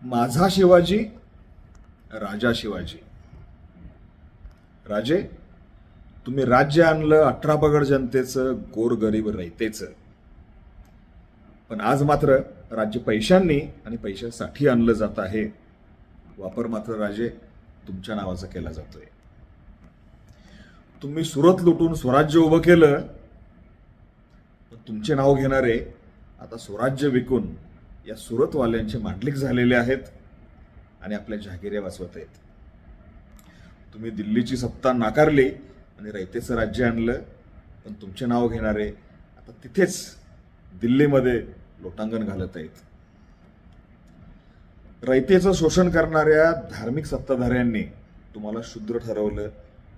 माझा शिवाजी, राजा शिवाजी. राजे, तुम्ही राज्य आणलं 18 पगड जनतेचं, गोरगरीब रयतेचं. पण आज मात्र राज्य पैशांनी आणि पैशासाठी आणलं जात आहे. वापर मात्र राजे तुमच्या नावाचा केला जातोय. तुम्ही सुरत लुटून स्वराज्य उभं केलं, पण तुमचे नाव घेणारे आता स्वराज्य विकून या सुरतवाल्यांचे मांडलिक झालेले आहेत आणि आपल्या जहागिऱ्या वाचवत आहेत. तुम्ही दिल्लीची सत्ता नाकारली आणि रयतेचं राज्य आणलं, पण तुमचे नाव घेणारे आता तिथेच दिल्लीमध्ये लोटांगण घालत आहेत. रयतेचं शोषण करणाऱ्या धार्मिक सत्ताधाऱ्यांनी तुम्हाला शूद्र ठरवलं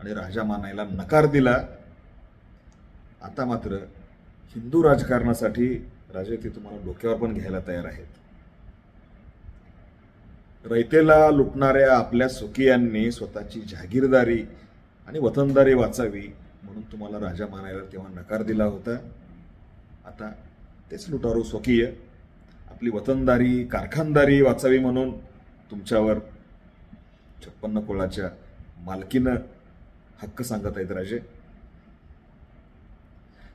आणि राजा मानायला नकार दिला. आता मात्र हिंदू राजकारणासाठी राजे ते तुम्हाला डोक्यावर पण घ्यायला तयार आहेत. रयतेला लुटणाऱ्या आपल्या स्वकीयांनी स्वतःची जहागीरदारी आणि वतनदारी वाचावी म्हणून तुम्हाला राजा मानायला तेव्हा नकार दिला होता. आता तेच लुटारू स्वकीय आपली वतनदारी, कारखानदारी वाचावी म्हणून तुमच्यावर 56 कुळाच्या मालकीनं हक्क सांगत आहेत राजे.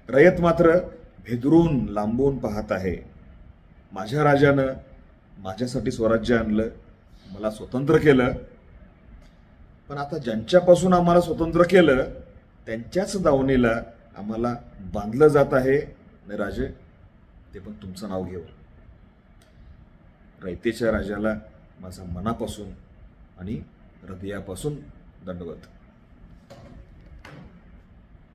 रयत मात्र भेदरून लांबून पाहत आहे. माझ्या राजानं माझ्यासाठी स्वराज्य आणलं, मला स्वतंत्र केलं, पण आता ज्यांच्यापासून आम्हाला स्वतंत्र केलं त्यांच्याच दावणीला आम्हाला बांधलं जात आहे. आणि राजे, ते पण तुमचं नाव घेऊन. रयतेच्या राजाला माझा मनापासून आणि हृदयापासून दंडवत.